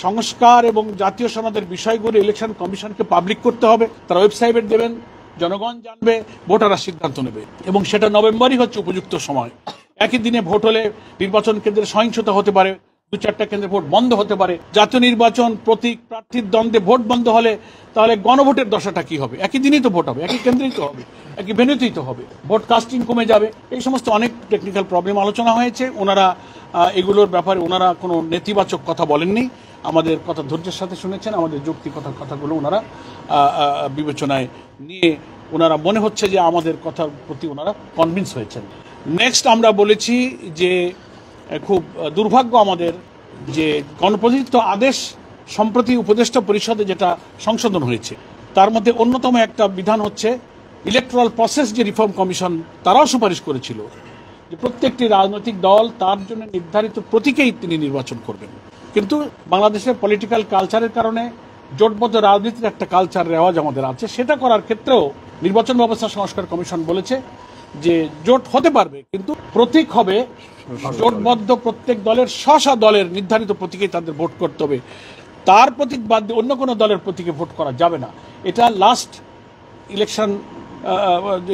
সংস্কার এবং জাতীয় সনদের বিষয়গুলো ইলেকশন কমিশনকে পাবলিক করতে হবে, তারা ওয়েবসাইটে দেবেন, জনগণ জানবে, ভোটাররা সিদ্ধান্ত নেবে এবং সেটা নভেম্বরই হচ্ছে উপযুক্ত সময়। একই দিনে ভোট হলে নির্বাচন কেন্দ্রে সহিংসতা হতে পারে, 2-4টা কেন্দ্রে ভোট বন্ধ হতে পারে। জাতীয় নির্বাচন প্রতীক প্রার্থীর দ্বন্দ্বে ভোট বন্ধ হলে তাহলে গণভোটের দশাটা কি হবে? একই দিনেই তো ভোট হবে, একই কেন্দ্রেই তো হবে, একই ভেন্যুতেই তো হবে, ভোট কাস্টিং কমে যাবে। এই সমস্ত অনেক টেকনিক্যাল প্রবলেম আলোচনা হয়েছে। ওনারা এগুলোর ব্যাপারে ওনারা কোনো নেতিবাচক কথা বলেননি, আমাদের কথা ধৈর্যের সাথে শুনেছেন, আমাদের যৌক্তিকতার কথাগুলো ওনারা বিবেচনায় নিয়ে ওনারা মনে হচ্ছে যে আমাদের কথার প্রতি ওনারা কনভিন্স হয়েছেন। নেক্সট আমরা বলেছি যে খুব দুর্ভাগ্য আমাদের যে গণপ্রতিনিধিত্ব আদেশ সম্প্রতি উপদেষ্টা পরিষদে যেটা সংশোধন হয়েছে, তার মধ্যে অন্যতম একটা বিধান হচ্ছে ইলেকট্রাল প্রসেস যে রিফর্ম কমিশন তারাও সুপারিশ করেছিল যে প্রত্যেকটি রাজনৈতিক দল তার জন্য নির্ধারিত প্রতীকেই তিনি নির্বাচন করবেন। কিন্তু বাংলাদেশের পলিটিক্যাল কালচারের কারণে জোটবদ্ধ রাজনীতির একটা কালচার রেওয়াজ আমাদের আছে, সেটা করার ক্ষেত্রেও নির্বাচন ব্যবস্থা সংস্কার কমিশন বলেছে যে জোট হতে পারবে কিন্তু প্রতীক হবে জোটবদ্ধ প্রত্যেক দলের স্ব দলের নির্ধারিত প্রতীকে তাদের ভোট করতে হবে, তার প্রতীক বাদ দিয়ে অন্য কোনো দলের প্রতীকে ভোট করা যাবে না। এটা লাস্ট ইলেকশন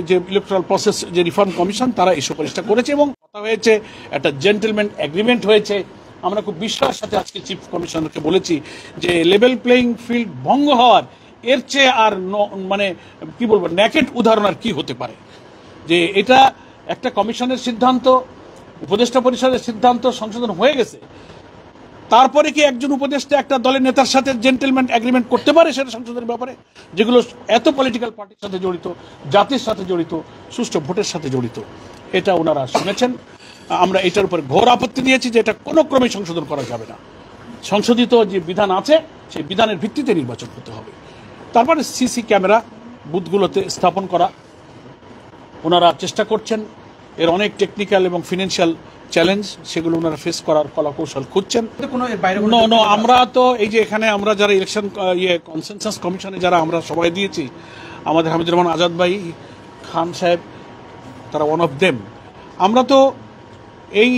যে ইলেকট্রাল প্রসেস যে রিফর্ম কমিশন তারা এই সুপারিশটা করেছে এবং কথা হয়েছে, একটা জেন্টলম্যান এগ্রিমেন্ট হয়েছে। আমরা খুব বিশ্বাসের সাথে আজকে চিফ কমিশনারকে বলেছি যে লেভেল প্লেইং ফিল্ড ভঙ্গ হওয়ার এর চেয়ে আর মানে কি বলবো ন্যাকেট উদাহরণ আর কি হতে পারে, যে এটা একটা কমিশনের সিদ্ধান্ত, উপদেষ্টা পরিষদের সিদ্ধান্ত সংশোধন হয়ে গেছে, তারপরে কি একজন উপদেষ্টা একটা দলের নেতার সাথে জেন্টলম্যান এগ্রিমেন্ট করতে পারে সেটা সংশোধনের ব্যাপারে, যেগুলো এত পলিটিক্যাল পার্টির সাথে জড়িত, জাতির সাথে জড়িত, সুষ্ঠু ভোটের সাথে জড়িত? এটা ওনারা শুনেছেন। আমরা এটার উপরে ঘোর আপত্তি দিয়েছি যে এটা কোনো ক্রমে সংশোধন করা যাবে না। সংশোধিত যে বিধান আছে সেই বিধানের ভিত্তিতে নির্বাচন করতে হবে। তারপরে সিসি ক্যামেরা বুথগুলোতে স্থাপন করা ওনারা চেষ্টা করছেন, এর অনেক টেকনিক্যাল এবং ফিনান্সিয়াল চ্যালেঞ্জ, সেগুলো ওনারা ফেস করার কলাকৌশল খুঁজছেন। আমরা তো এই যে এখানে আমরা যারা ইলেকশন কনসেনসাস কমিশনে যারা আমরা সবাই দিয়েছি, আমাদের হামিদুর রহমান আজাদ ভাই, খান সাহেব, তারা ওয়ান অফ দেম। আমরা তো এই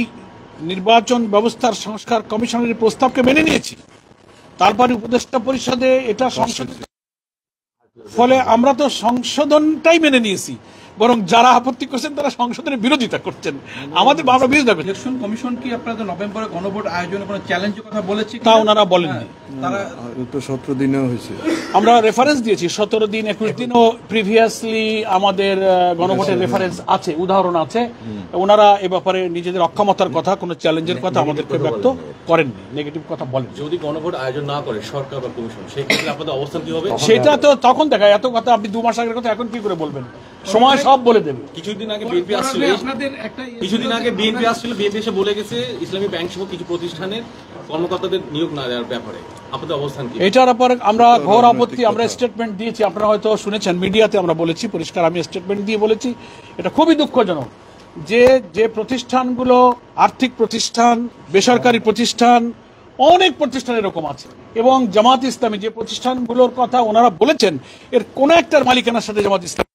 নির্বাচন ব্যবস্থার সংস্কার কমিশনের প্রস্তাবকে মেনে নিয়েছি, তারপরে উপদেষ্টা পরিষদে এটা সংশোধন, ফলে আমরা তো সংশোধনটাই মেনে নিয়েছি, বরং যারা আপত্তি করছেন তারা সংশোধনের বিরোধিতা করছেন। আমাদের আমরা বিরোধিতা করছি। ইলেকশন কমিশন কি আপনাদের নভেম্বরে গণভোট আয়োজনের কোনো চ্যালেঞ্জের কথা বলেছে? তা ওনারা বলেননি। তারা তো 17 দিনেও হয়েছে, আমরা রেফারেন্স দিয়েছি 17 দিন 21 দিনও প্রিভিয়াসলি আমাদের গণভোটের রেফারেন্স আছে, উদাহরণ আছে। ওনারা এ ব্যাপারে নিজেদের অক্ষমতার কথা, কোনো চ্যালেঞ্জের কথা আমাদেরকে ব্যক্ত করেননি, নেগেটিভ কথা বলেন। যদি গণভোট আয়োজন না করে সরকার বা কমিশন, সেই ক্ষেত্রে আপনাদের অবস্থান কি হবে? সেটা তো তখন দেখা, এত কথা আপনি 2 মাস আগের কথা এখন কি করে বলবেন? সময় সব বলে দেবে। কিছুদিন আগে বিএনপি আসছিল, বিএনপি এসে বলে গেছে ইসলামী ব্যাংক সহ কিছু প্রতিষ্ঠানের কর্মকর্তাদের নিয়োগ না দেওয়ার ব্যাপারে আপনাদের অবস্থান কি? এটার ব্যাপারে আমরা ঘোর আপত্তি, আমরা স্টেটমেন্ট দিয়েছি, আপনারা হয়তো শুনেছেন মিডিয়াতে, আমরা বলেছি পরিষ্কার, আমি স্টেটমেন্ট দিয়ে বলেছি এটা খুবই দুঃখজনক যে প্রতিষ্ঠানগুলো আর্থিক প্রতিষ্ঠান, বেসরকারি প্রতিষ্ঠান, অনেক প্রতিষ্ঠান এরকম আছে, এবং জামাত ইসলামী যে প্রতিষ্ঠানগুলোর কথা ওনারা বলেছেন এর কোন একটার মালিকানার সাথে জামাত ইসলাম